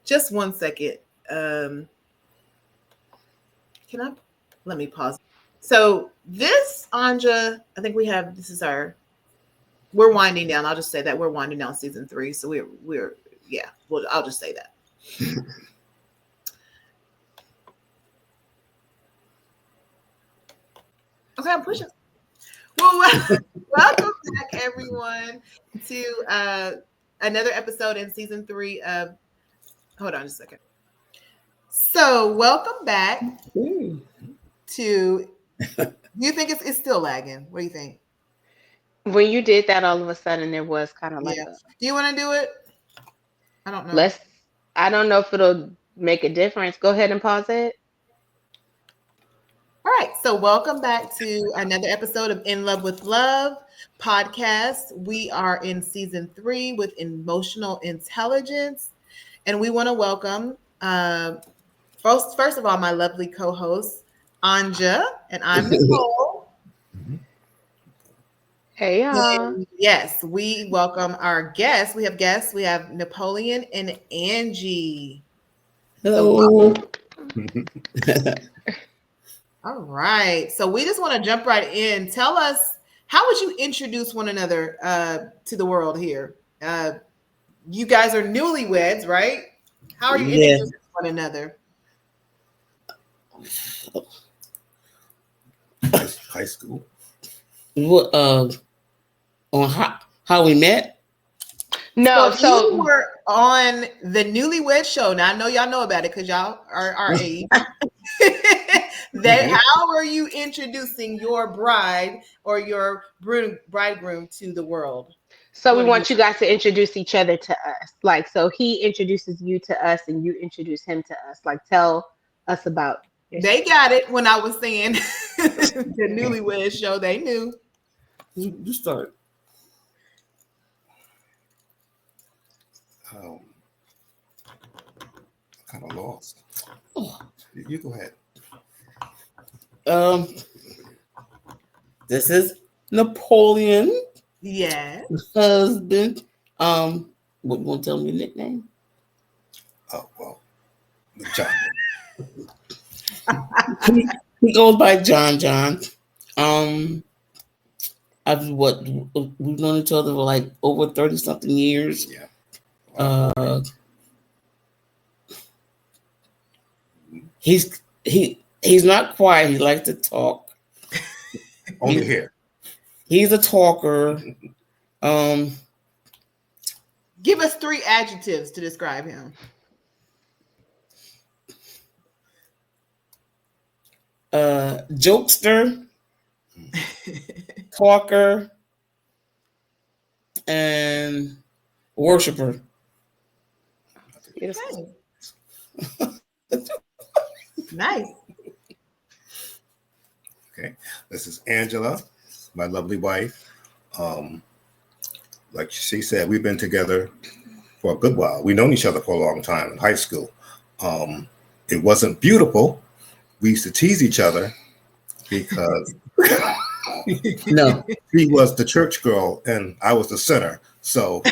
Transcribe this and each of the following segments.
Just 1 second. Can I? Let me pause. So this, Anja, I think this is we're winding down. I'll just say that we're winding down season 3. So I'll just say that. Okay, I'm pushing. Well, welcome back, everyone, to another episode in season 3 of. Hold on just a second. So, welcome back to. Do you think it's still lagging? What do you think? When you did that, all of a sudden there was kind of like do you want to do it? I don't know. I don't know if it'll make a difference. Go ahead and pause it. All right. So welcome back to another episode of In Love with Love podcast. We are in season 3 with emotional intelligence. And we want to welcome, first of all, my lovely co-host, Anja, and I'm Nicole. Hey, y'all. Yes, we welcome our guests. We have guests. We have Napoleon and Angie. Hello. All right. So we just want to jump right in. Tell us, how would you introduce one another to the world here? You guys are newlyweds, right? How are you introducing one another? High school. What? On how we met? No, so you were on the Newlywed Show. Now I know y'all know about it because y'all are our age. How are you introducing your bride or your bridegroom to the world? So we want you guys to introduce each other to us. Like, so he introduces you to us and you introduce him to us. Like, tell us about yourself. They got it when I was saying the Newlywed Show. They knew. You start. Kind of lost. Oh, you go ahead. This is Napoleon. Yes. Husband. What you want to tell me your nickname? Oh well, John. he goes by John. We've known each other for like over 30-something years. Yeah. He's not quiet. He likes to talk. Only here. He's a talker. Give us 3 adjectives to describe him. Jokester, talker, and worshiper. Nice. Okay, this is Angela, my lovely wife. Like she said, we've been together for a good while. We've known each other for a long time in high school. It wasn't beautiful. We used to tease each other because no, she was the church girl and I was the sinner. So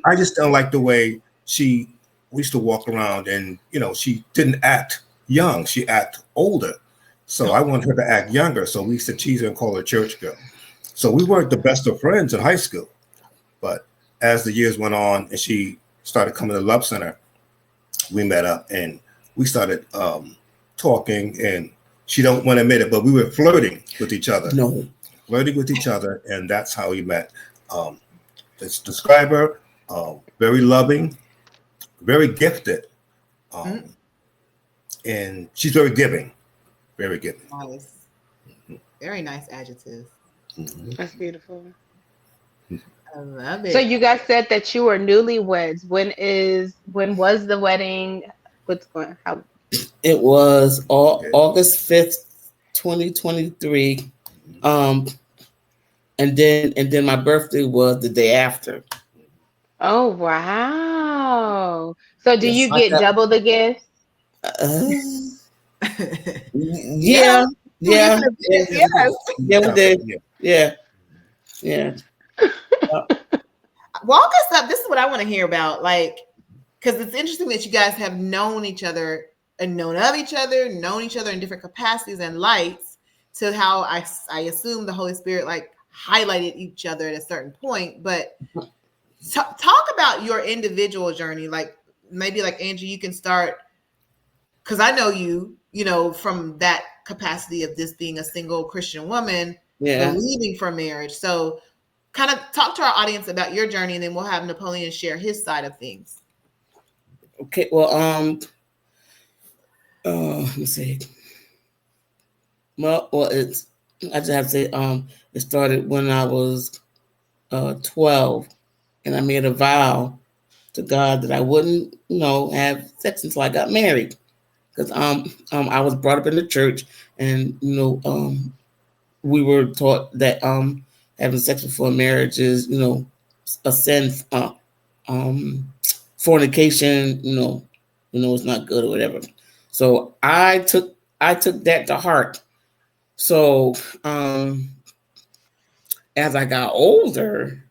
I just don't like the way we used to walk around and, she didn't act young. She acted older. So I wanted her to act younger. So we used to tease her and call her church girl. So we weren't the best of friends in high school. But as the years went on and she started coming to Love Center, we met up and we started talking, and she don't want to admit it, but we were flirting with each other. Flirting with each other, and that's how we met. Let's describe her, very loving, very gifted, and she's very giving. Very giving. Nice. Very nice adjective. Mm-hmm. That's beautiful. I love it. So you guys said that you were newlyweds. When was the wedding? How? It was August 5th, 2023. And then my birthday was the day after. Oh wow. So do you get double the gifts? Yeah. Yeah, we did. Yeah. walk us up. This is what I want to hear about. Like, because it's interesting that you guys have known each other and known of each other, known each other in different capacities and lights, to how I assume the Holy Spirit like highlighted each other at a certain point. But talk about your individual journey. Like maybe like Angie, you can start, because I know you know, from that capacity of this being a single Christian woman, believing for marriage. So kind of talk to our audience about your journey, and then we'll have Napoleon share his side of things. Okay, well, let me see. Well, it's, I just have to say, it started when I was 12, and I made a vow to God that I wouldn't, have sex until I got married, because I was brought up in the church, and we were taught that having sex before marriage is, a sin. Fornication, it's not good or whatever. So I took that to heart. So as I got older,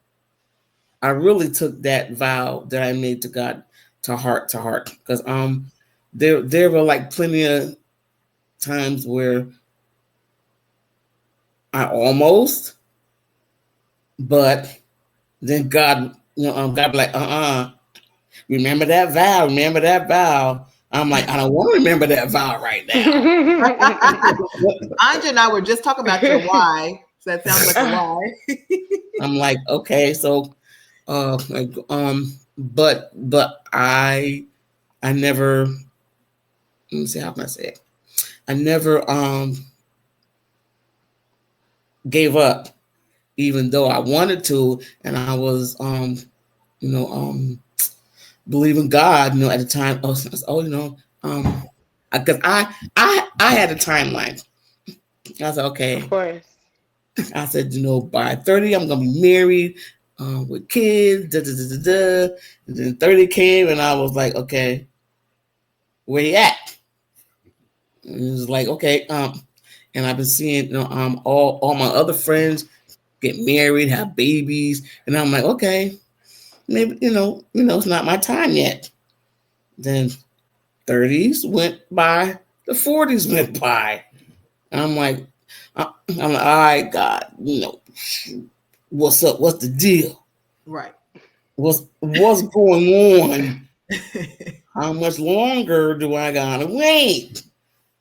I really took that vow that I made to God to heart, because there were like plenty of times where I almost, but then God, God be like, remember that vow. I'm like, I don't want to remember that vow right now. Angie and I were just talking about your why. So that sounds like a why. I'm like, okay, so but I never, let me see, how can I say it? I never gave up, even though I wanted to, and I was believing God, at the time. Because I had a timeline. I said, okay. Of course. I said, by 30, I'm gonna be married with kids. And then 30 came, and I was like, okay, where you at? And it was like, okay, and I've been seeing, all my other friends get married, have babies, and I'm like, okay, maybe it's not my time yet. Then 30s went by, the 40s went by, and I'm like, all right, God, what's up? What's the deal? Right. What's going on? How much longer do I gotta wait?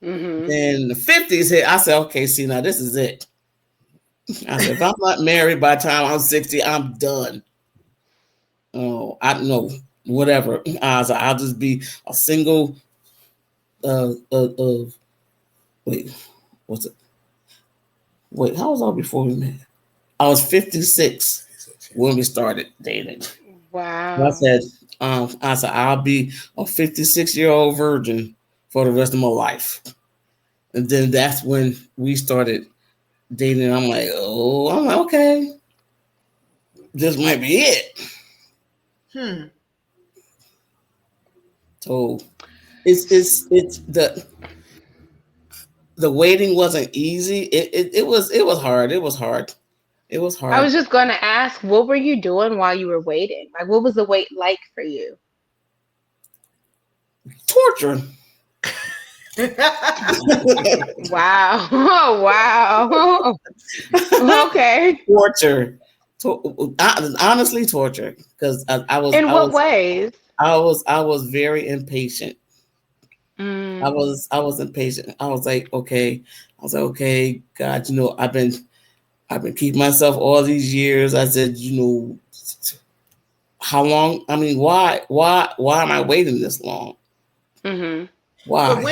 Mm-hmm. Then the 50s hit. I said, okay, see, now this is it. I said, if I'm not married by the time I'm 60, I'm done. Oh, I don't know, whatever. I said, I'll just be a single. Wait, what's it? Wait, how was I before we met? I was 56 when we started dating. Wow. I said, I'll be a 56-year-old virgin for the rest of my life. And then that's when we started dating. I'm like, okay, this might be it. So it's the waiting wasn't easy. It was hard. It was hard. I was just going to ask, what were you doing while you were waiting? Like, what was the wait like for you? Torture. Wow. Oh, wow. Okay. Torture. Honestly, torture. Because I was. In what ways? I was very impatient. I was impatient. I was like, okay. God, I've been keeping myself all these years. I said, how long? I mean, why am I waiting this long? Mm-hmm. Why? But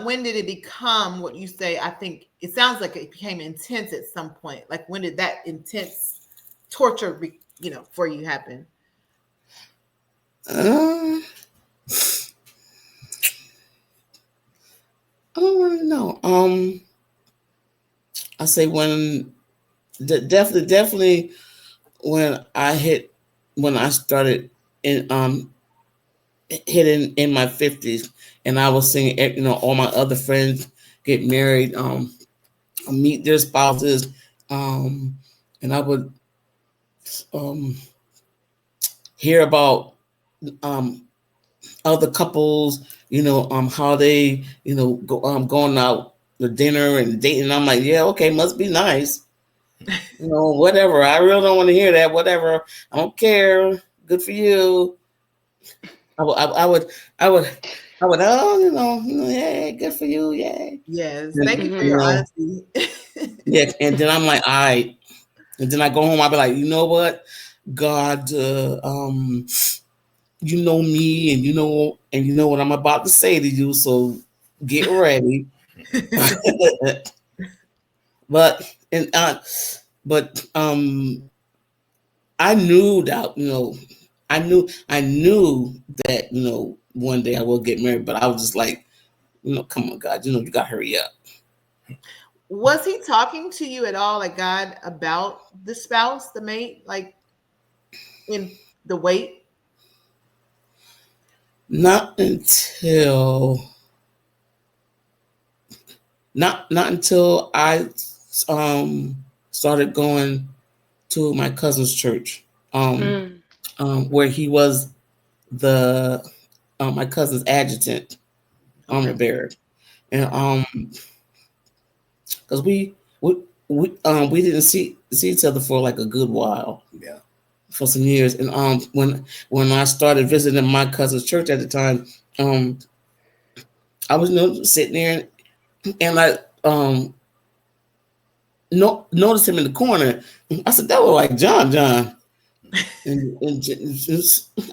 when did it become what you say? I think it sounds like it became intense at some point. Like, when did that intense torture, for you happen? I don't really know. I say when definitely when I started in hitting in my 50s, and I was seeing all my other friends get married, meet their spouses, and I would hear about other couples, how they, going out to dinner and dating. I'm like, yeah, okay, must be nice. Whatever. I really don't want to hear that. Whatever. I don't care. Good for you. I would. Oh, yeah, good for you. Yeah. Yes. And, Thank you for your honesty. yeah. And then I'm like, all right. And then I go home. I'll be like, you know what, God, you know me, and you know what I'm about to say to you. So get ready. but I knew that I knew that one day I will get married, but I was just like, come on, God, you got to hurry up. Was he talking to you at all, like God, about the spouse, the mate, like in the wait? Not until I started going to my cousin's church, where he was my cousin's adjutant, armor bearer, and because we didn't see each other for like a good while, for some years, and when I started visiting my cousin's church at the time, I was sitting there and I noticed him in the corner. I said, that was like John. And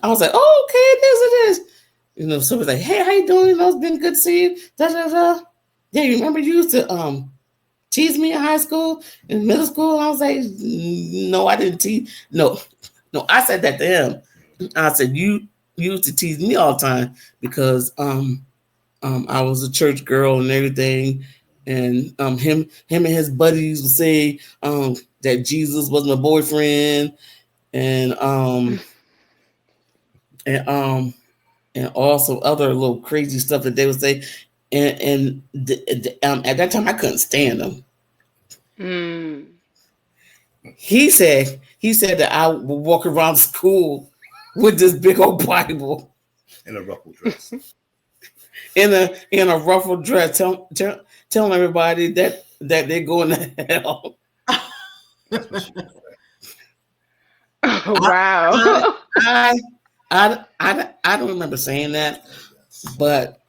I was like, oh, okay, it is. So it was like, hey, how you doing? It's been good to see you. Da, da, da. Yeah, you remember you used to tease me in high school, in middle school? I was like, no, I didn't tease. No, I said that to him. I said, you used to tease me all the time because I was a church girl and everything. And him and his buddies would say that Jesus was my boyfriend, and also other little crazy stuff that they would say. And at that time I couldn't stand them. He said that I would walk around school with this big old Bible in a ruffled dress. in a ruffled dress, telling everybody that they're going to hell. Wow. I don't remember saying that, but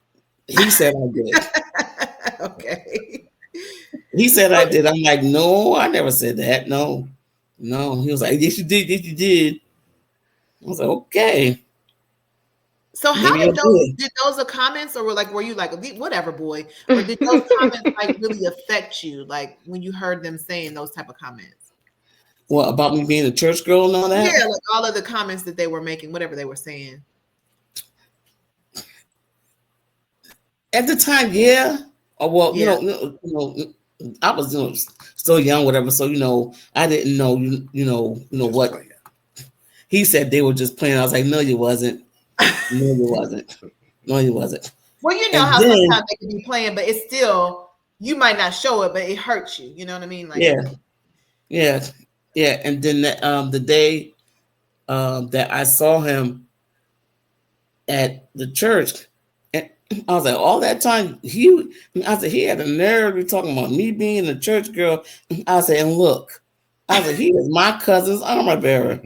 he said I did. Okay. He said I did. I'm like, no, I never said that. No. He was like, yes, you did. Yes, you did. I was like, okay. So how did those comments, or were you like, whatever, boy, or did those comments like really affect you, like when you heard them saying those type of comments? Well, about me being a church girl and all that? Yeah, like all of the comments that they were making, whatever they were saying. At the time, yeah. Well, yeah. I was still young, whatever. So I didn't know what he said. They were just playing. I was like, no, you wasn't. No, you wasn't. No, you wasn't. Well, how sometimes they can be playing, but it's still, you might not show it, but it hurts you. You know what I mean? Like, yeah. And then the day that I saw him at the church, and I was like, all that time he had a nerve to be talking about me being a church girl. I said, and look, he is my cousin's armor bearer.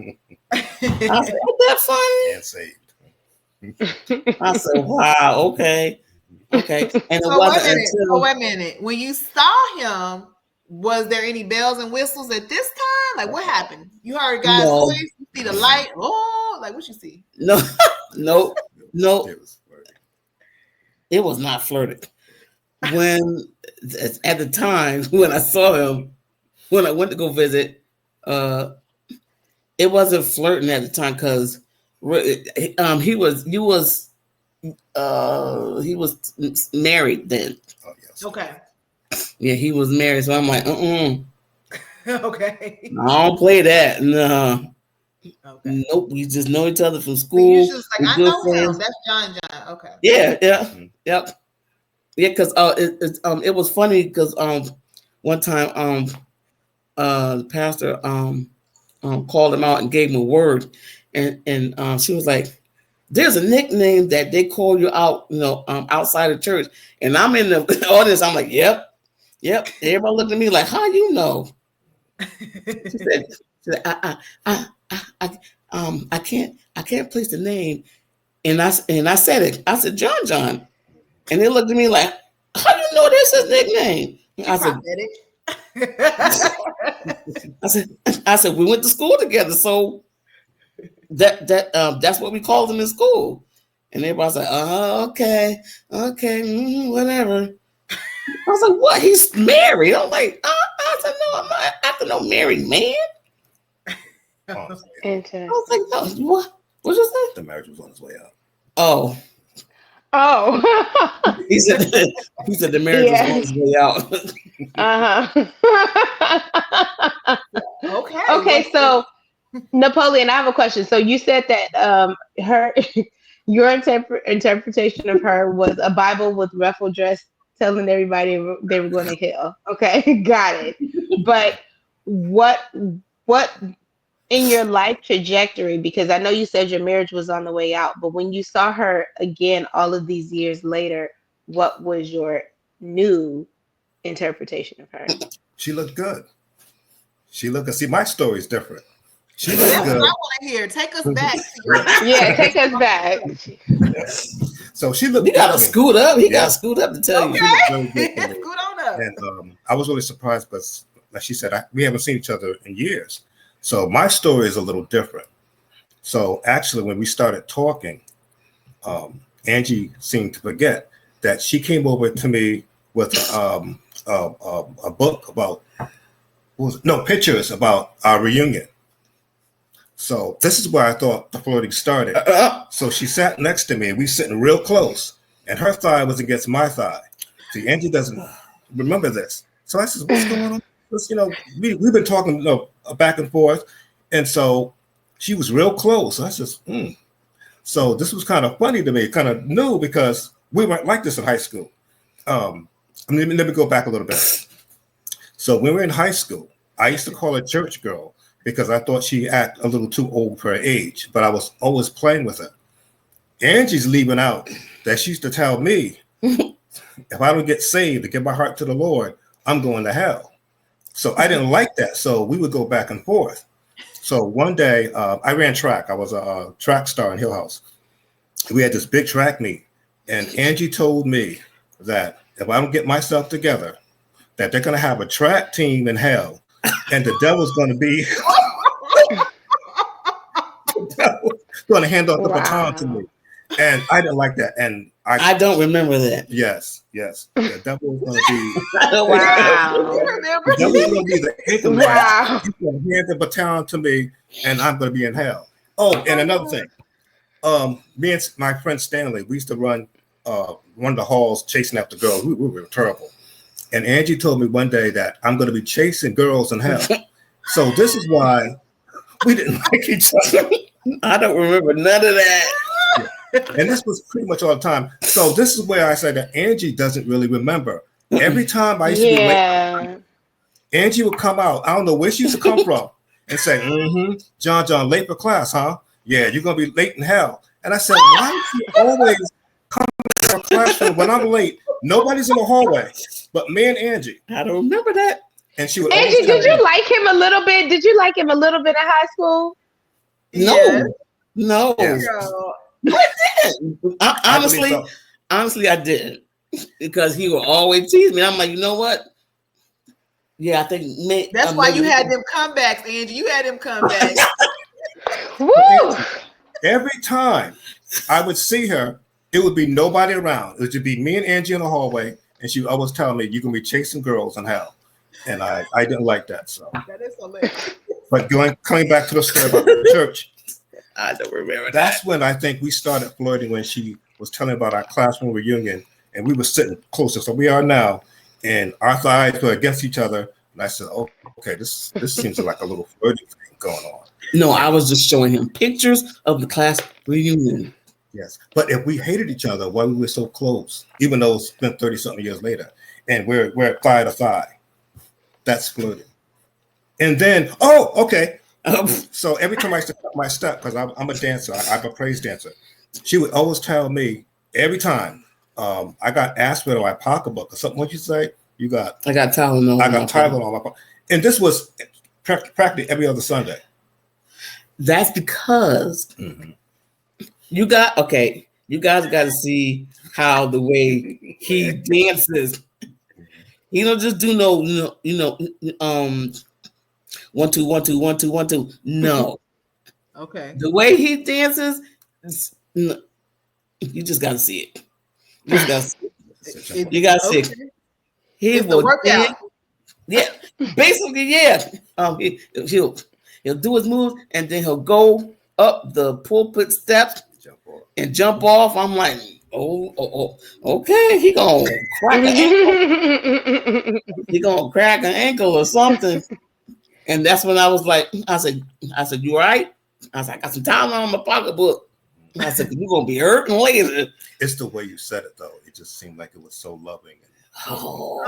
I said, ain't that funny? And saved. I said, wow, okay. And it wasn't until wait a minute. When you saw him, was there any bells and whistles at this time? Like, what happened? You heard God's voice? You see the light? Oh, like what you see? No. It was not flirting. When at the time when I saw him, when I went to go visit, it wasn't flirting at the time because he was married then. Oh yes. Okay. Yeah, he was married, so I'm like, Okay. I don't play that. No. Okay. Nope. We just know each other from school. You just like, I know him. That's John. Okay. Yeah. Yep. Yeah, because it was funny because one time the pastor called him out and gave him a word, and she was like, "There's a nickname that they call you out, outside of church." And I'm in the audience. I'm like, "Yep." Everybody looked at me like, "How you know?" She said, I can't place the name." And I said it. I said, John. And they looked at me like, "How you know this is nickname?" I said, "We went to school together, so that's what we called him in school." And everybody's like, "Oh, okay, whatever." I was like, "What? He's married?" I'm like, I said, "No, I'm not after no married man." Interesting. I was like, "No, what? What'd you say?" The marriage was on its way out. Oh. He said the marriage was on its way out. Okay, so Napoleon, I have a question. So you said that your interpretation of her was a Bible with ruffled dress telling everybody they were going to hell. Okay, got it. But what in your life trajectory, because I know you said your marriage was on the way out, but when you saw her again all of these years later, what was your new interpretation of her? She looked good. See, my story is different. She That's looked what good. I want to hear. Take us back. Yeah, take us back. So she looked. He got to scoot up. He got to scoot up to tell you. Scoot on up. And I was really surprised, but like she said, we haven't seen each other in years. So my story is a little different. So actually, when we started talking, Angie seemed to forget that she came over to me with a book about pictures about our reunion. So this is where I thought the flirting started. So she sat next to me, and we sitting real close, and her thigh was against my thigh. See, Angie doesn't remember this. So I said, "What's going on?" Because, we've been talking back and forth, and so she was real close. I said, So this was kind of funny to me, kind of new, because we weren't like this in high school. Let me go back a little bit. So when we were in high school, I used to call her church girl because I thought she acted a little too old for her age, but I was always playing with her. Angie's leaving out that she used to tell me, if I don't get saved to give my heart to the Lord, I'm going to hell. So I didn't like that. So we would go back and forth. So one day I ran track. I was a track star in Hill House. We had this big track meet, and Angie told me that if I don't get myself together, that they're going to have a track team in hell, and the devil's going to be going to hand off the baton to me. And I didn't like that. And I don't remember that. Yes. The devil was going to be Wow. the devil was going to be the income. Wow. He's going to hand the baton to me, and I'm going to be in hell. Oh, and another thing. Me and my friend Stanley, we used to run one of the halls chasing after girls. We were terrible. And Angie told me one day that I'm going to be chasing girls in hell. So this is why we didn't like each other. I don't remember none of that. Yeah. And this was pretty much all the time. So this is where I say that Angie doesn't really remember. Every time I used to be late, Angie would come out. I don't know where she used to come from and say, John, late for class, huh? Yeah, you're going to be late in hell. And I said, why is she always coming to our classroom when I'm late? Nobody's in the hallway but me and Angie. I don't remember that. And she would Angie, did you like him a little bit? Did you like him a little bit in high school? No. Yes. I didn't. Honestly, I didn't, because he would always tease me. I'm like, you know what? Yeah, I think that's why you had them comebacks, Angie. You had them comebacks. Woo! Every time I would see her, it would be nobody around. It would just be me and Angie in the hallway, and she would always tell me, "You're gonna be chasing girls in hell," and I didn't like that. So that is hilarious. But coming back to the story about the church, I don't remember. That's when I think we started flirting, when she was telling about our classroom reunion, and we were sitting closer, so we are now, and our thighs were against each other. And I said, "Oh, okay, this seems like a little flirting thing going on." No, I was just showing him pictures of the class reunion. Yes, but if we hated each other while we were so close, even though it's been 30-something years later, and we're thigh to thigh, that's flirting. And then, So every time I used to cut my step, because I'm a dancer, I'm a praise dancer, she would always tell me every time I got aspirin in my pocketbook or something. What'd you say? I got Tylenol. I got Tylenol in my pocket. And this was practically every other Sunday. That's because you guys got to see how the way he dances. He don't just do no, 1 2 1 2 1 2 1 2. No, Okay. the way he dances, you just got to see it. You just got to see it. You got to see it. He It's the will workout. dance. Yeah, basically, yeah. He'll do his moves and then he'll go up the pulpit steps and jump off. I'm like, oh, okay. He gonna crack an ankle. He gonna crack an ankle or something. And that's when I was like, I said, you all right? I was like, I got some Tylenol in my pocketbook. I said, you're gonna be hurting later. It's the way you said it, though. It just seemed like it was so loving. Oh,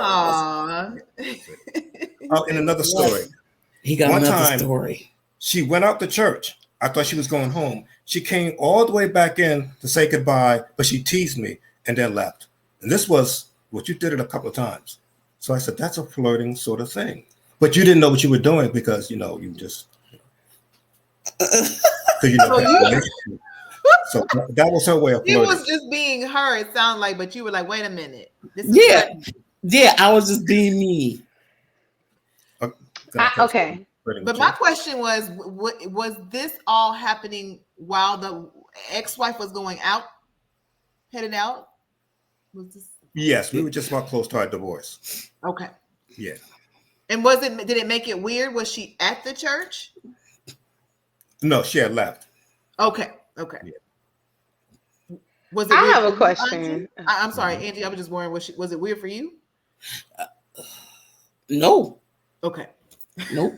and another story. He got one another time, story. She went out to church. I thought she was going home. She came all the way back in to say goodbye, but she teased me and then left. And this was what you did it a couple of times. So I said, that's a flirting sort of thing. But you didn't know what you were doing because, you just, so that was her way of flirting. It was just being her, it sounded like, but you were like, wait a minute. This is yeah, I was just being me. Okay. But my question was this all happening while the ex-wife was going out, headed out? Was this? Yes, we were just about close to our divorce. Okay. Yeah. And did it make it weird? Was she at the church? No, she had left. Okay. Yeah. Was it? I have a you, question. I'm sorry, Angie. I was just wondering, was it weird for you? No. Okay. Nope.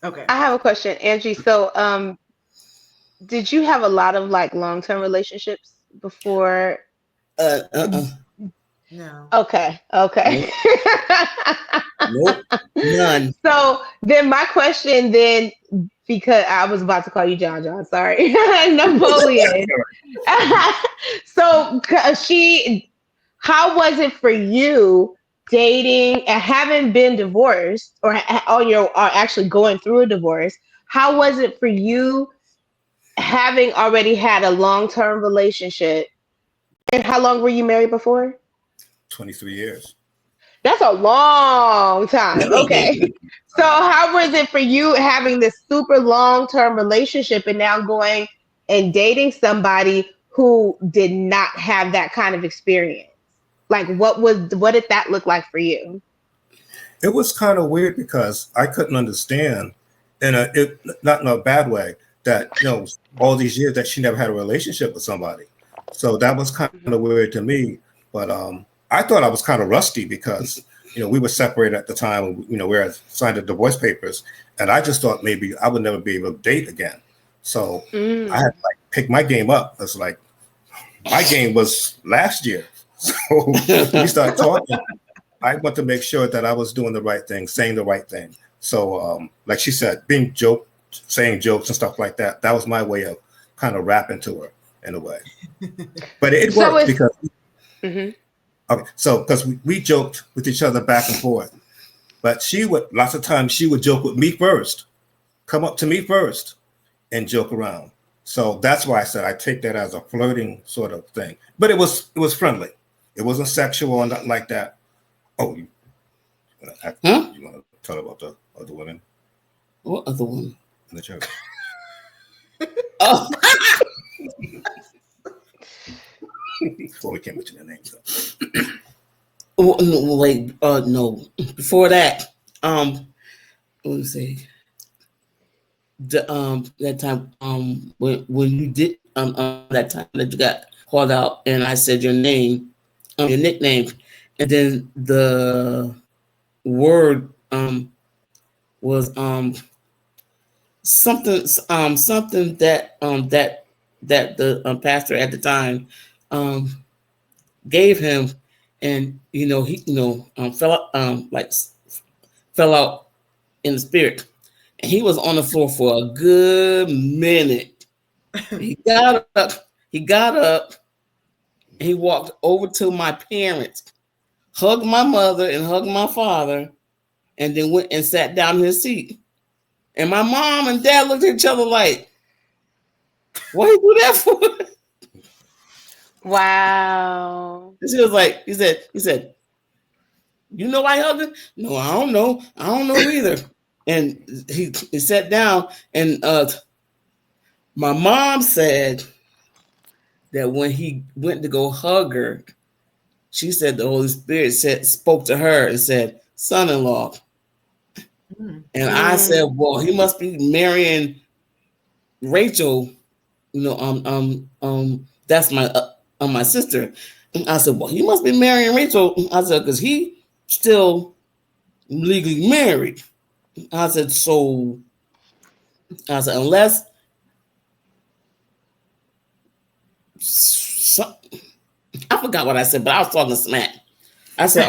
Okay. I have a question, Angie. So, did you have a lot of long-term relationships before? No. Okay. Nope. None. So then my question because I was about to call you John, sorry. Napoleon. So how was it for you dating and having been divorced or actually going through a divorce? How was it for you having already had a long-term relationship? And how long were you married before? 23 years. That's a long time. Okay. So how was it for you having this super long-term relationship and now going and dating somebody who did not have that kind of experience? What did that look like for you? It was kind of weird because I couldn't understand, not in a bad way, that all these years that she never had a relationship with somebody. So that was kind of weird to me. But I thought I was kind of rusty because we were separated at the time. We were signed the divorce papers, and I just thought maybe I would never be able to date again. So I had to pick my game up. It's like my game was last year. So we started talking. I want to make sure that I was doing the right thing, saying the right thing. So like she said, saying jokes and stuff like that, that was my way of kind of rapping to her in a way. But it worked because because we joked with each other back and forth. But lots of times she would joke with me first, come up to me first and joke around. So that's why I said I take that as a flirting sort of thing. But it was friendly. It wasn't sexual or nothing like that. Oh, you want to tell about the other women? What other women? In the church. Oh. Well, we can't mention their names. No. Before that, let me see. That time, when you did, that time that you got called out, and I said your name, your nickname, and then the word, was something that the pastor at the time gave him, and he fell out in the spirit. And he was on the floor for a good minute. He got up. He got up. He walked over to my parents, hugged my mother and hugged my father, and then went and sat down in his seat. And my mom and dad looked at each other like, what he do that for? Wow. She was like, he said, you know I hugged him? No, I don't know. I don't know either. And he sat down, and my mom said that when he went to go hug her, she said the Holy Spirit spoke to her and said, son-in-law. And I said, well, he must be marrying Rachel. You know, that's my sister. And I said, well, he must be marrying Rachel. I said, because he still legally married. I said, unless I forgot what I said, but I was talking smack. I said,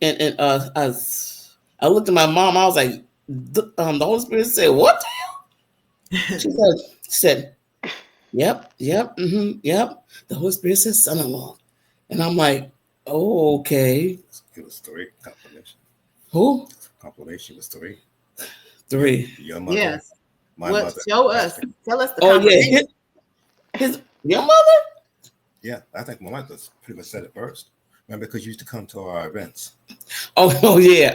and I looked at my mom. I was like, the Holy Spirit said, what the hell? She said, yep, yep. The Holy Spirit said, son-in-law. And I'm like, oh, okay. It was 3. Confirmation. Who? Confirmation was 3. 3. Your mother. Yes. My mother. Show us. Tell us the confirmation. Yeah. Your mother? Yeah, I think my mother pretty much said it first. Remember, because you used to come to our events. Oh yeah.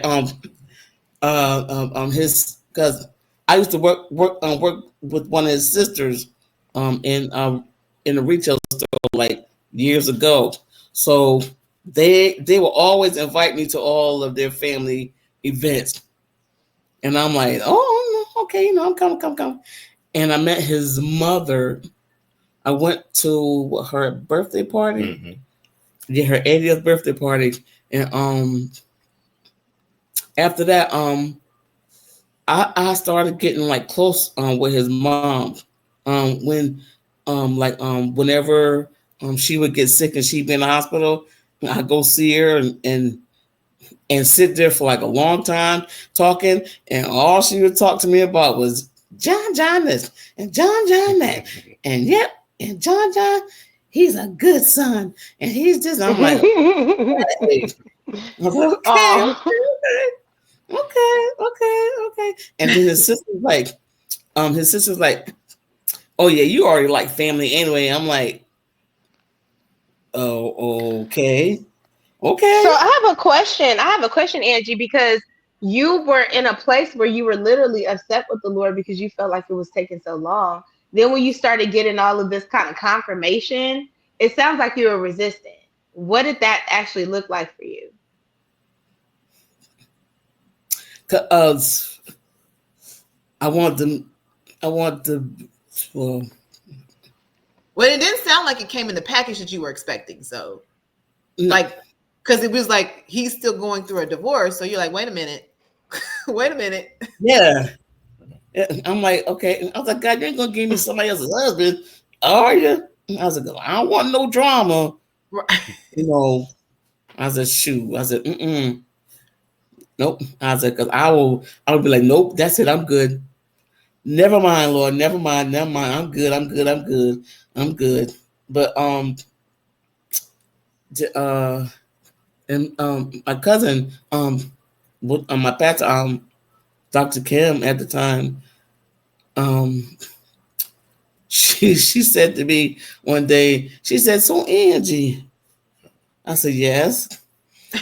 Because I used to work with one of his sisters, in a retail store like years ago. So they will always invite me to all of their family events, and I'm like, oh, okay, I'm coming. And I met his mother. I went to her birthday party. Did her 80th birthday party, and after that, I started getting like close with his mom. Whenever she would get sick and she'd be in the hospital, I go see her and sit there for like a long time talking, and all she would talk to me about was John this and John that, and yep, and John he's a good son, and he's just. I'm like, okay. Okay. And then his sister's like, oh yeah, you already like family anyway. I'm like, oh, okay. So I have a question, Angie, because you were in a place where you were literally upset with the Lord because you felt like it was taking so long. Then when you started getting all of this kind of confirmation, it sounds like you were resistant. What did that actually look like for you? I want the well, it didn't sound like it came in the package that you were expecting. So, like, because it was like he's still going through a divorce. So you're like, wait a minute. Yeah. I'm like, okay. I was like, God, you ain't gonna give me somebody else's husband, are you? I was like, I don't want no drama. You know, I said, shoot. I said, nope. I said, because I will be like, nope, that's it. I'm good. Never mind, Lord. Never mind. I'm good. But and my cousin, my pastor, Dr. Kim at the time, she said to me one day, she said, so Angie. I said, yes.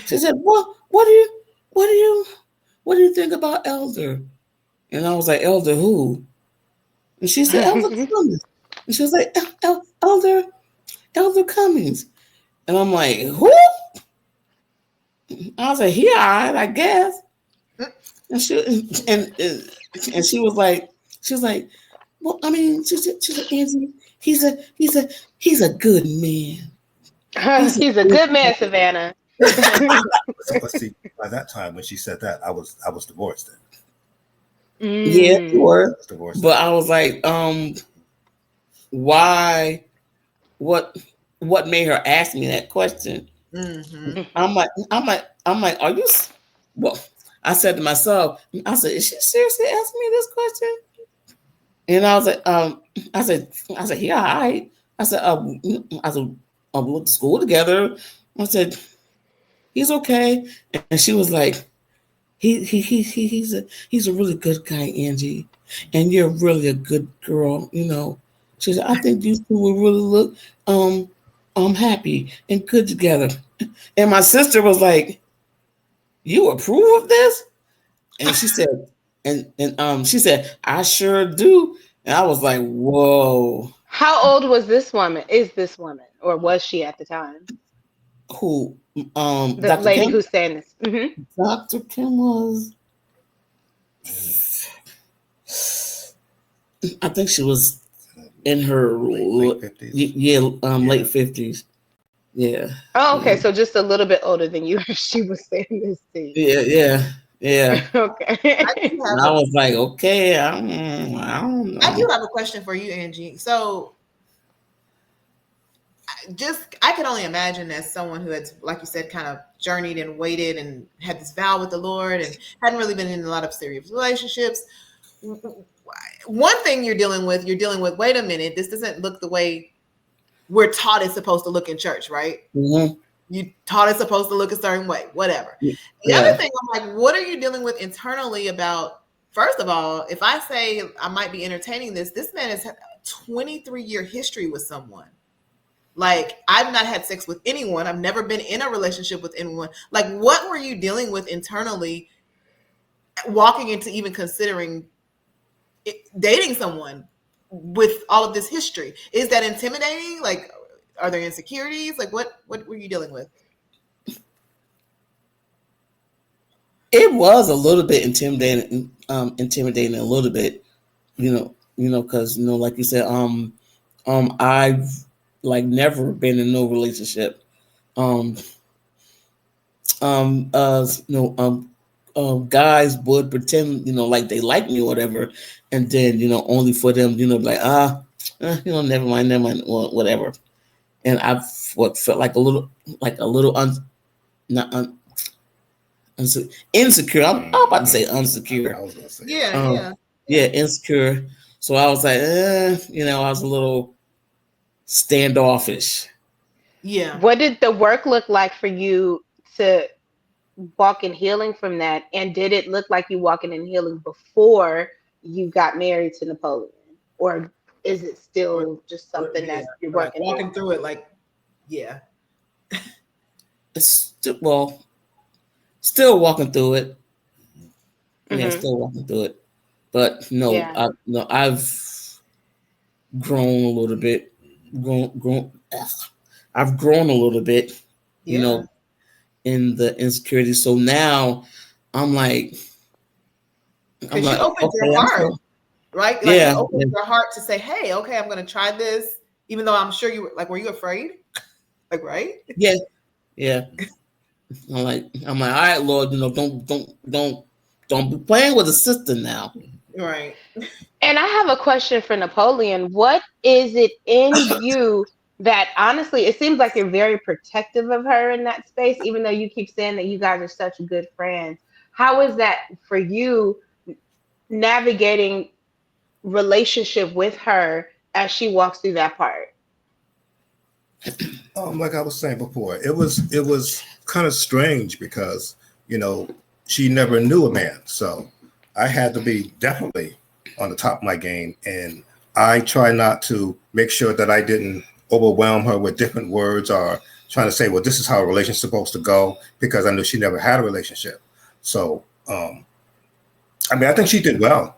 She said, what do you think about Elder? And I was like, Elder who? And she said, Elder Cummings. And she was like, Elder Cummings. And I'm like, who? I was like, he all right, I guess. And she was like, well, I mean, she said, Angie, he's a good man. He's a good man, Savannah. But see, by that time when she said that, I was divorced then. Yeah, you were. Divorced. But I was like, why? What made her ask me that question? I'm like, are you? Well, I said to myself, I said, is she seriously asking me this question? And I was like, I said, yeah, all right. I said, we went to school together. I said, he's okay. And she was like, he's a really good guy, Angie, and you're really a good girl. She said, I think these two will really look happy and good together. And my sister was like, you approve of this? And she said, she said, I sure do. And I was like, whoa. How old was this woman? Is this woman, or was she at the time? Who? The Dr. lady Kim? who's saying this. Mm-hmm. Dr. Kim was. I think she was in her late 50s. late 50s. Yeah. Oh, okay. So just a little bit older than you. She was saying this to you. Yeah. Okay. I was like, okay, I don't know. I do have a question for you, Angie. So, I could only imagine as someone who had, like you said, kind of journeyed and waited and had this vow with the Lord and hadn't really been in a lot of serious relationships. One thing you're dealing with, wait a minute, this doesn't look the way we're taught it's supposed to look in church, right? Mm-hmm. You taught it's supposed to look a certain way, whatever. The other thing, I'm like, what are you dealing with internally about, first of all, if I say I might be entertaining this man has a 23-year history with someone. Like, I've not had sex with anyone. I've never been in a relationship with anyone. Like, what were you dealing with internally walking into even considering dating someone with all of this history? Is that intimidating? Like, are there insecurities? Like, what were you dealing with? It was a little bit intimidating a little bit, because like you said, I've like never been in no relationship. Guys would pretend, like they like me or whatever, and then only for them, like never mind, or whatever. And I've felt like a little insecure. I'm about to say insecure. I was gonna say. Yeah. Insecure. So I was like, I was a little standoffish. Yeah. What did the work look like for you to walk in healing from that? And did it look like you walking in healing before you got married to Napoleon? Or is it still just something that you're walking through it? Like, yeah. It's still walking through it. Mm-hmm. Yeah, still walking through it. But no, Yeah. I've grown a little bit. I've grown a little bit, in the insecurity. So now I'm like, because you opened your heart, right? Like, you opened your heart to say, hey, okay, I'm going to try this, even though I'm sure you were like, were you afraid? Like, right? Yeah. I'm like, all right, Lord, don't be playing with a sister now. Right. And I have a question for Napoleon. What is it in you that, honestly, it seems like you're very protective of her in that space, even though you keep saying that you guys are such good friends. How is that for you navigating relationship with her as she walks through that part? Like I was saying before, it was kind of strange because, she never knew a man. So I had to be definitely on the top of my game. And I try not to make sure that I didn't overwhelm her with different words or trying to say, well, this is how a relationship's supposed to go, because I knew she never had a relationship. So, I think she did well.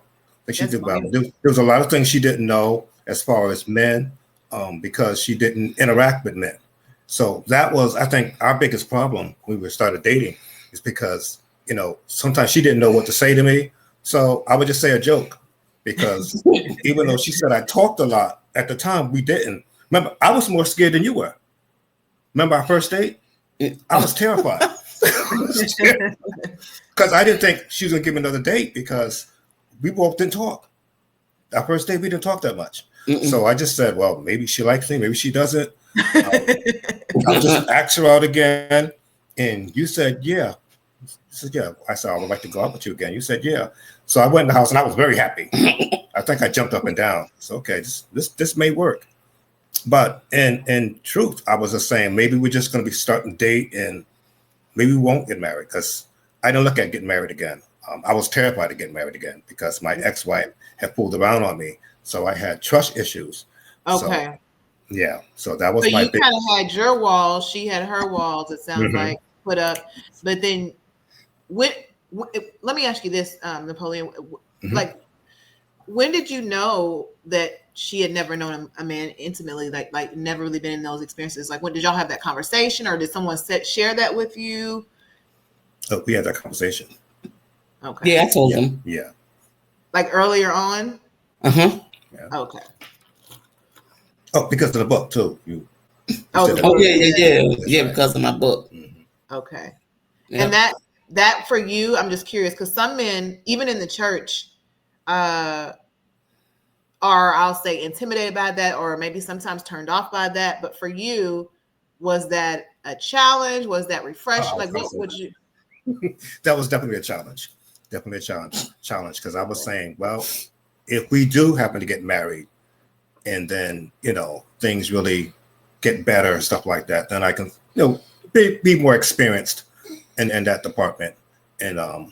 She did well. There was a lot of things she didn't know as far as men, because she didn't interact with men. So that was, I think, our biggest problem when we started dating, is because, sometimes she didn't know what to say to me. So I would just say a joke, because even though she said I talked a lot, at the time we didn't. Remember, I was more scared than you were. Remember our first date? I was terrified. Because I didn't think she was going to give me another date, because we both didn't talk. Our first date, we didn't talk that much. So I just said, well, maybe she likes me, maybe she doesn't. I'll just ask her out again. And you said, yeah. said, yeah. I said, I would like to go out with you again. You said, yeah. So I went in the house and I was very happy. I think I jumped up and down. So, okay, this may work. But in truth, I was just saying, maybe we're just going to be starting to date and maybe we won't get married, because I didn't look at getting married again. I was terrified of getting married again because my ex-wife had pulled around on me. So I had trust issues. Okay. So, yeah. So that was So my you kind of had your walls, she had her walls, it sounds Mhm. like, put up. But then let me ask you this, Napoleon. Mhm. Like, when did you know that she had never known a man intimately, like never really been in those experiences? Like, when did y'all have that conversation, or did someone share that with you? Oh, we had that conversation. Okay. Yeah, I told Yeah. him. Yeah. Like earlier on? Uh-huh. Okay. Oh, because of the book too. You Oh, said the that. Oh book. yeah, That's yeah, right. because of my book. Mhm. Okay. Yeah. And that for you, I'm just curious, because some men, even in the church, are, I'll say, intimidated by that, or maybe sometimes turned off by that. But for you, was that a challenge? Was that refreshing? Oh, Like, what would you? that was definitely a challenge. Definitely a challenge, because I was saying, well, if we do happen to get married and then, things really get better and stuff like that, then I can, be more experienced in that department. And I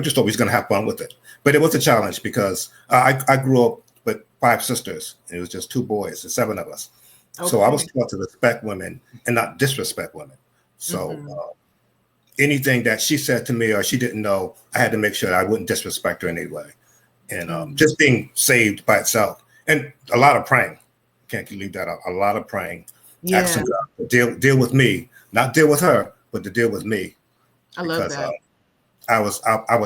just thought we was going to have fun with it. But it was a challenge because I grew up with 5 sisters. And it was just 2 boys and 7 of us. So I was taught to respect women and not disrespect women. So anything that she said to me or she didn't know, I had to make sure that I wouldn't disrespect her in any way. And just being saved by itself. And a lot of praying. Can't leave that out. A lot of praying. Yeah. Asking God to deal with me. Not deal with her, but to deal with me. I love that. I was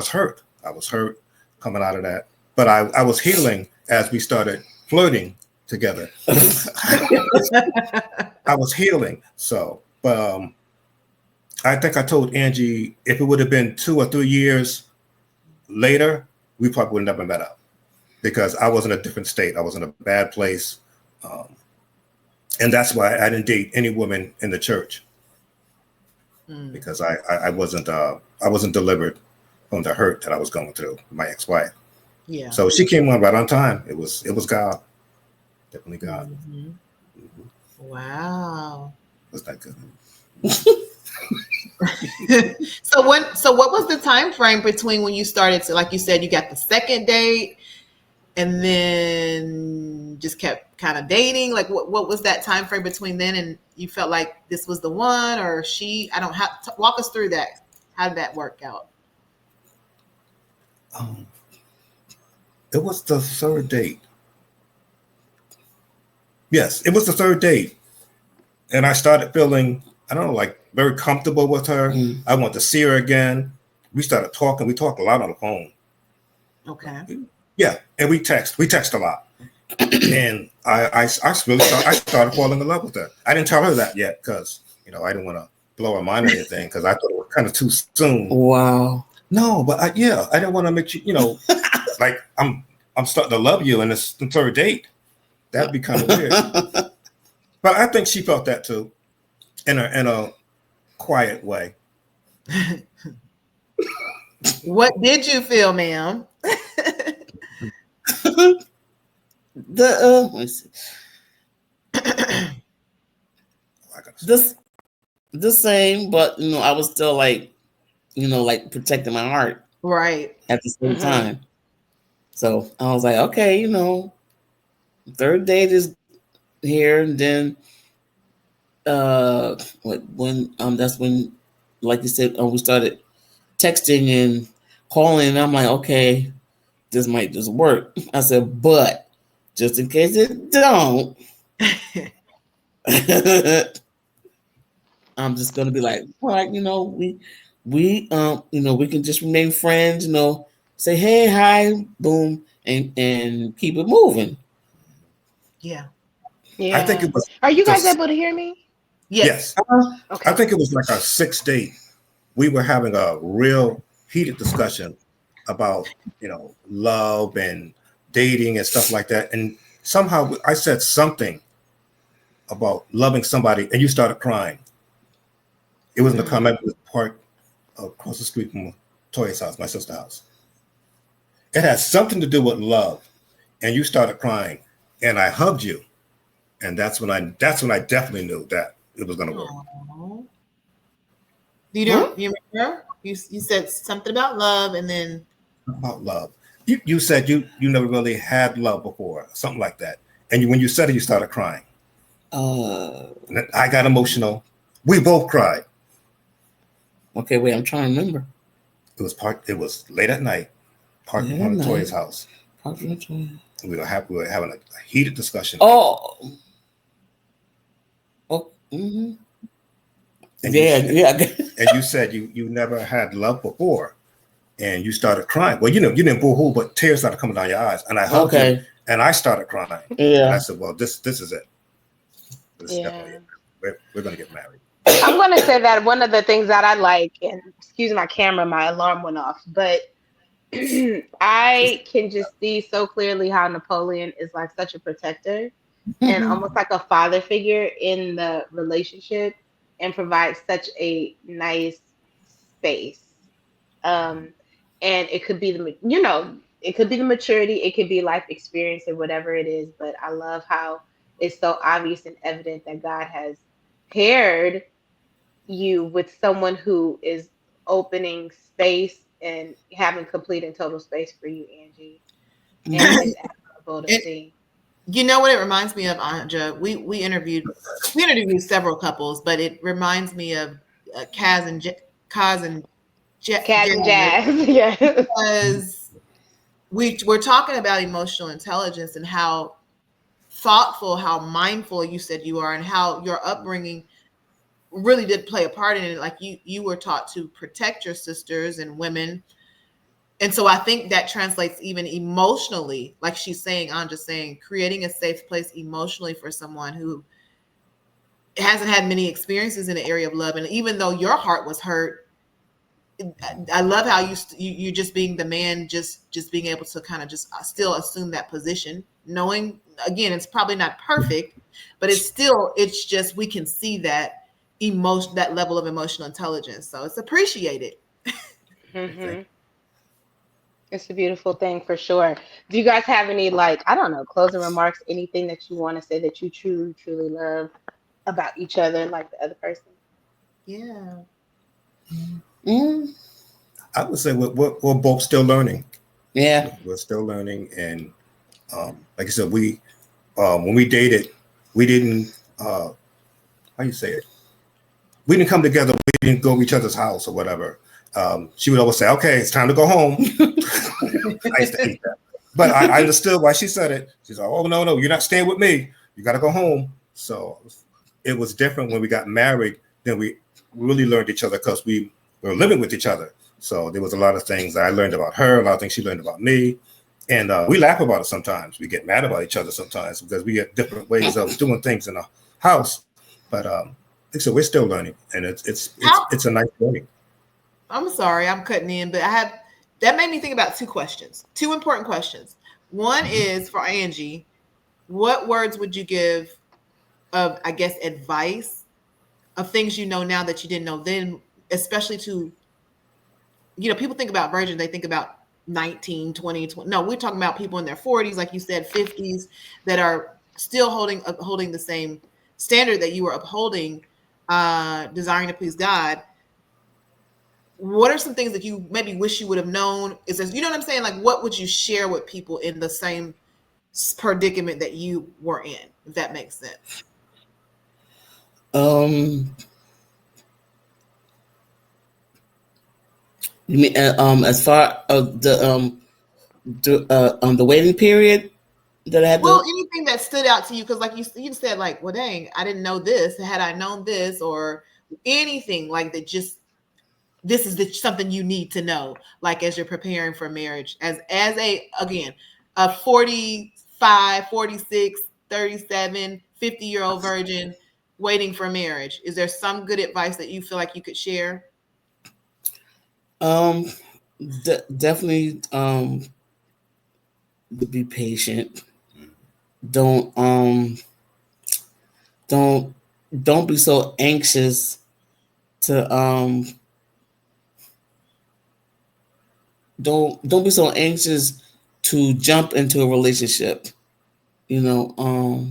hurt. I was hurt coming out of that. But I was healing as we started flirting together. I was healing. So, but I think I told Angie, if it would have been 2 or 3 years later, we probably would have never met up, because I was in a different state. I was in a bad place. And that's why I didn't date any woman in the church, because I wasn't delivered from the hurt that I was going through with my ex-wife. Yeah. So she came on right on time. It was God. Definitely God. Mm-hmm. Wow. Was that good? So what was the time frame between when you started to, like you said, you got the second date and then just kept kind of dating? Like, what was that time frame between then and you felt like this was the one, or she? I don't have to walk us through that. How did that work out? It was the 3rd date. Yes, it was the 3rd date. And I started feeling, I don't know, like very comfortable with her. I want to see her again. We started talking. We talked a lot on the phone. Okay. Yeah, and we text a lot. And I started falling in love with her. I didn't tell her that yet because, I didn't want to blow her mind or anything, because I thought it was kind of too soon. Wow. No, but I didn't want to make you, like I'm starting to love you and it's the 3rd date. That'd be kind of weird. But I think she felt that too, in a quiet way. What did you feel, ma'am? Let's see. The same, but I was still like protecting my heart Right. at the same time. So I was like, okay, 3rd date is here, and then that's when, like you said, we started texting and calling, and I'm like, okay, this might just work. I said, but just in case it don't, I'm just gonna be like, well, we can just remain friends, say hey, hi, boom, and keep it moving. Yeah. Yeah. I think it was. Are you guys able to hear me? Yes. Okay. I think it was like our 6th date. We were having a real heated discussion about, love and dating and stuff like that. And somehow I said something about loving somebody and you started crying. It was in the comment part across the street from Toya's house, my sister's house. It has something to do with love, and you started crying, and I hugged you, and that's when I definitely knew that it was going to work. Aww. You remember? You said something about love, and then About love. You said you never really had love before, something like that, and when you said it, you started crying. And I got emotional. We both cried. Okay, wait, I'm trying to remember. It was late at night, parked in front of Toya's house. We were having a heated discussion. Oh. Mm-hmm. And yeah. And you said you never had love before, and you started crying. Well, you didn't boo-hoo, but tears started coming down your eyes. And I hugged you, and I started crying. Yeah. And I said, well, this is it. This is definitely it. We're going to get married. I'm going to say that one of the things that I like, and excuse my camera, my alarm went off, but I can just see so clearly how Napoleon is like such a protector and almost like a father figure in the relationship and provides such a nice space. And it could be it could be the maturity, it could be life experience or whatever it is, but I love how it's so obvious and evident that God has paired you with someone who is opening space and having complete and total space for you, Angie. And it's admirable to see. You know what it reminds me of, Anja? We interviewed several couples, but it reminds me of Kaz and Jazz, yeah. Because we're talking about emotional intelligence and how thoughtful, how mindful you said you are, and how your upbringing really did play a part in it. Like you were taught to protect your sisters and women. And so I think that translates even emotionally, like she's saying, I'm just saying, creating a safe place emotionally for someone who hasn't had many experiences in the area of love. And even though your heart was hurt, I love how you just being the man, just being able to kind of just still assume that position, knowing, again, it's probably not perfect, but it's just, we can see that emotion, that level of emotional intelligence. So it's appreciated. Mm-hmm. It's a beautiful thing for sure. Do you guys have any, like, I don't know, closing remarks, anything that you want to say that you truly, truly love about each other, like the other person? Yeah. I would say we're both still learning. Yeah. We're still learning. And like I said, when we dated, we didn't, how you say it? We didn't come together. We didn't go to each other's house or whatever. She would always say, okay, it's time to go home. I used to hate that. But I understood why she said it. She's like, oh, no, you're not staying with me. You got to go home. So it was different when we got married. Then we really learned each other because we were living with each other. So there was a lot of things that I learned about her, a lot of things she learned about me. And we laugh about it sometimes. We get mad about each other sometimes because we have different ways of doing things in the house. But so we're still learning. And it's a nice learning. I'm sorry, I'm cutting in, but that made me think about two important questions. One is for Angie. What words would you give of, I guess, advice of things you know now that you didn't know then, especially to, people think about virgins, they think about 19, 20. No, we're talking about people in their 40s, like you said, 50s, that are still upholding the same standard that you were upholding, desiring to please God. What are some things that you maybe wish you would have known? Is there, you know what I'm saying? Like, what would you share with people in the same predicament that you were in, if that makes sense? You mean as far as the waiting period that I had? Well, anything that stood out to you, because like you said, like, well, dang, I didn't know this. Had I known this, or anything like that, just this is something you need to know, like as you're preparing for marriage, as a 45, 46, 37, 50-year-old virgin waiting for marriage. Is there some good advice that you feel like you could share? Definitely be patient. Don't be so anxious to don't be so anxious to jump into a relationship. You know,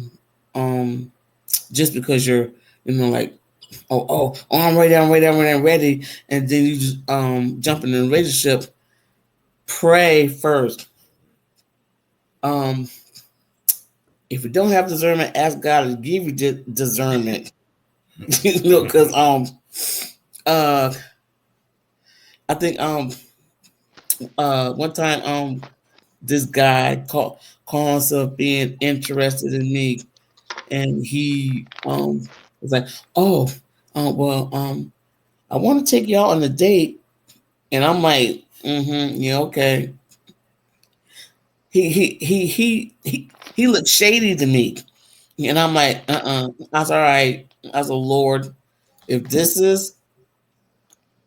just because you're, like, I'm ready, I'm ready, and then you just jump in a relationship. Pray first. If you don't have discernment, ask God to give you discernment. Because I think one time this guy called himself being interested in me, and he was like, well, I want to take y'all on a date, and I'm like, yeah, okay. He looked shady to me, and I'm like, I was all right. I was, Lord, if this is,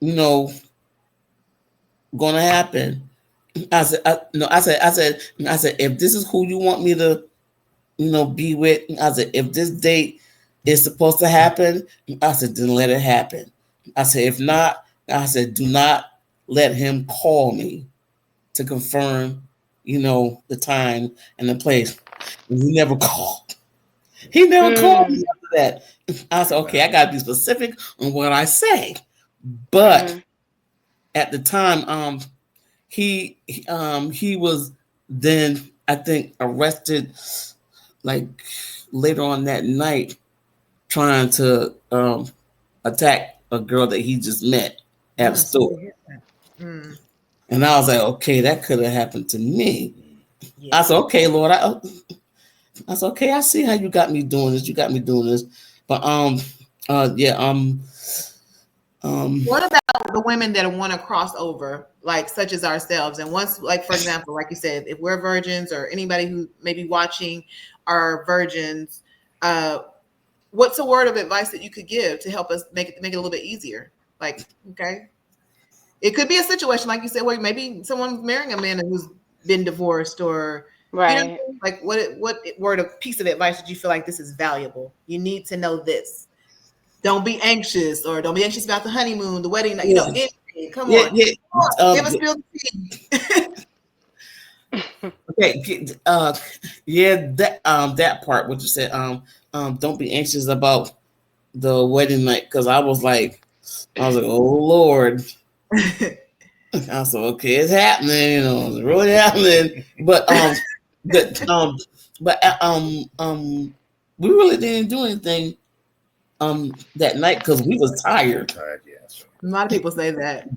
gonna happen, I said, I said, if this is who you want me to, be with, I said, if this date is supposed to happen, I said, then let it happen. I said, if not, I said, do not let him call me to confirm, the time and the place. And he never called. He never called me after that. I said, okay, I gotta be specific on what I say. But at the time, he was then, I think, arrested like later on that night, trying to attack a girl that he just met at a store. And I was like, okay, that could have happened to me. Yeah. I said, okay, Lord, I said, okay, I see how you got me doing this. You got me doing this. But what about the women that want to cross over, like such as ourselves? And once, like, for example, like you said, if we're virgins, or anybody who may be watching are virgins, what's a word of advice that you could give to help us make it a little bit easier? Like, okay, it could be a situation like you said, where maybe someone's marrying a man who's been divorced, or right. Like, what word of piece of advice did you feel like this is valuable? You need to know this. Don't be anxious, or don't be anxious about the honeymoon, the wedding. Anything. Come on. Yeah. Give us real tea. Okay. That part, what you said. Don't be anxious about the wedding night, because I was like, oh Lord. I said, okay, it's happening. It's really happening. But we really didn't do anything that night because we was tired. Yes. A lot of people say that.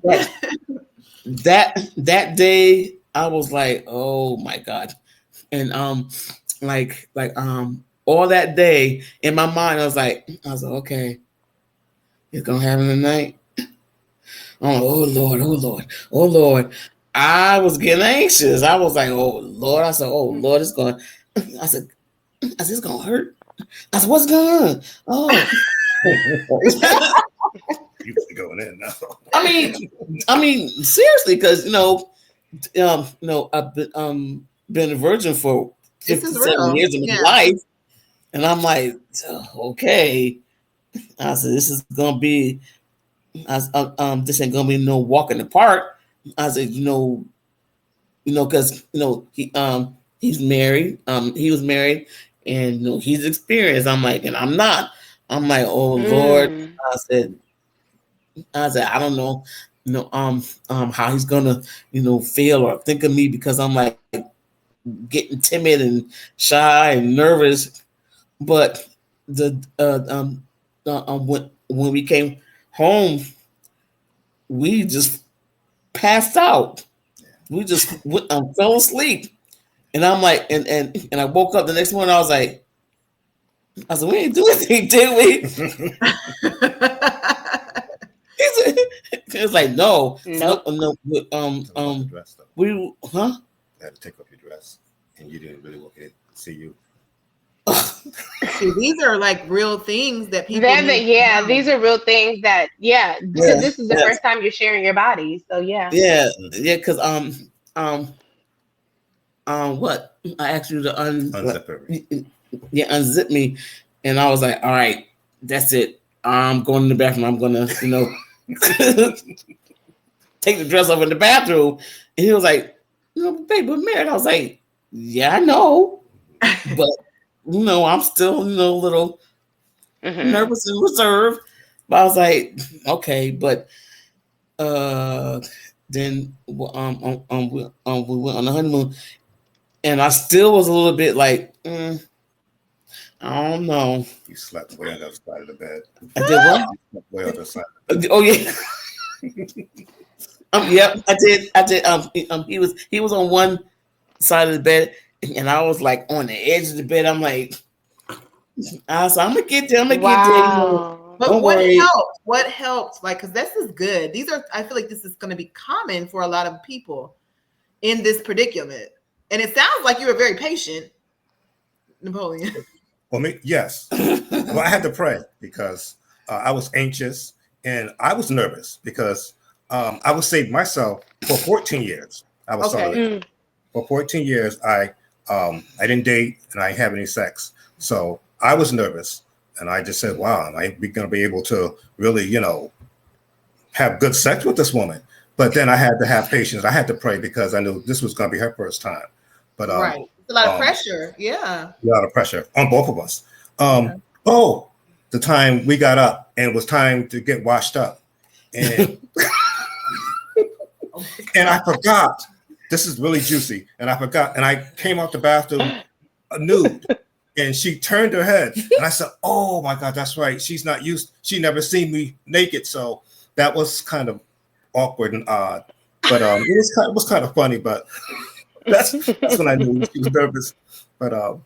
that day I was like, oh my God. And all that day in my mind I was like, okay, it's gonna happen tonight. Oh Lord. I was getting anxious. I was like, oh Lord. I said, oh Lord, it's going. I said, it's gonna hurt. I said, what's going on? Oh. You going in now? I mean, seriously, because I've been a virgin for 57 years of my life, and I'm like, okay. I said, this is gonna be, this ain't gonna be no walk in the park. I said, because he's married. He was married, and he's experienced. I'm like, and I'm not. I'm like, oh Lord. I said, I don't know, how he's gonna, feel or think of me, because I'm like getting timid and shy and nervous. But when we came home, we just passed out. We just fell asleep, and I'm like, and I woke up the next morning. I said, we ain't do anything, did we? It's like, no. We had to take off your dress, and you didn't really look at it, see you. See, these are like real things that people these are real things that because this is the first time you're sharing your body, so because what I asked you to unzip me, and I was like, all right, that's it, I'm going to the bathroom, I'm gonna take the dress off in the bathroom. And he was like, babe, we're married. I was like, yeah, I know. But, I'm still, a little nervous and reserved. But I was like, okay. But then we went on the honeymoon. And I still was a little bit like, I don't know. You slept way on the other side of the bed. I did what? Slept way on the side. Oh yeah. Yep, I did. He was on one side of the bed, and I was like on the edge of the bed. I'm like, I'm gonna get there. Wow. But Don't what worry. helped? What helped? Like, because this is good. I feel like this is going to be common for a lot of people in this predicament. And it sounds like you were very patient, Napoleon. Well, yes. Well, I had to pray because I was anxious and I was nervous because I was saved myself for 14 years. I was celibate. For 14 years, I didn't date and I didn't have any sex. So I was nervous. And I just said, wow, am I going to be able to really, have good sex with this woman? But then I had to have patience. I had to pray because I knew this was going to be her first time. But right. It's a lot of pressure. Yeah. A lot of pressure on both of us. Oh, the time we got up and it was time to get washed up. And, and I forgot. This is really juicy. And I forgot. And I came out the bathroom nude. And she turned her head, and I said, "Oh my God, that's right. She's not used. She never seen me naked, so that was kind of awkward and odd. But it was kind of funny. But that's when I knew she was nervous. But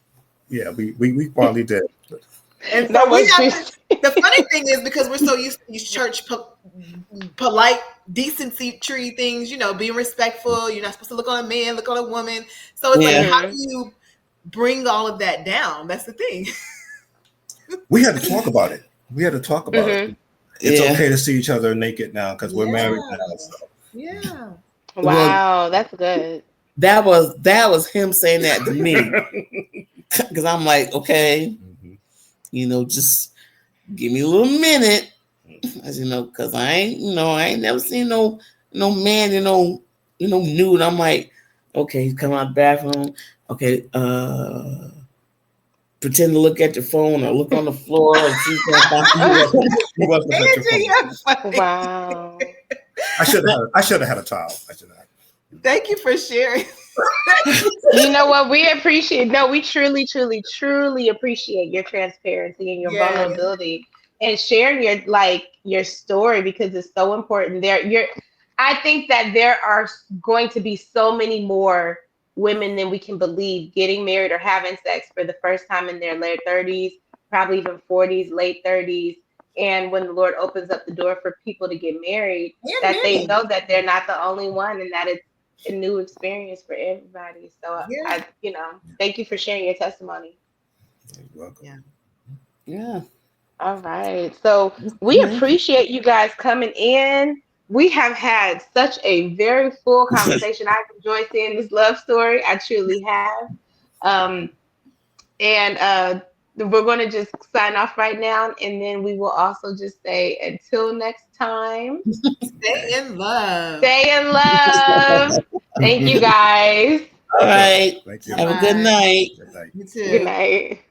yeah, we finally did. And so the funny thing is because we're so used to these church polite decency tree things, being respectful. You're not supposed to look on a man, look on a woman. So it's like, how do you bring all of that down? That's the thing. We had to talk about it. It. It's okay to see each other naked now because we're married now. So. Yeah. Wow, that's good. That was him saying that to me. Because I'm like, okay, just give me a little minute. As because I ain't never seen no man, nude. I'm like, okay, he's coming out the bathroom. Okay, pretend to look at your phone or look on the floor and see he wasn't at your phone. Wow. I should have had a towel. Thank you for sharing. You know what? We appreciate. No, we truly, truly, truly appreciate your transparency and your vulnerability and sharing your story because it's so important. I think that there are going to be so many more women than we can believe getting married or having sex for the first time in their late 30s, probably even 40s, late 30s. And when the Lord opens up the door for people to get married, they know that they're not the only one and that it's a new experience for everybody. So thank you for sharing your testimony. You're welcome. Yeah. All right. So we appreciate you guys coming in. We have had such a very full conversation. I've enjoyed seeing this love story. I truly have. And we're going to just sign off right now. And then we will also just say until next time. Stay in love. Stay in love. Thank you guys. All right. Thank you. Have a good night. Good night. You too. Good night.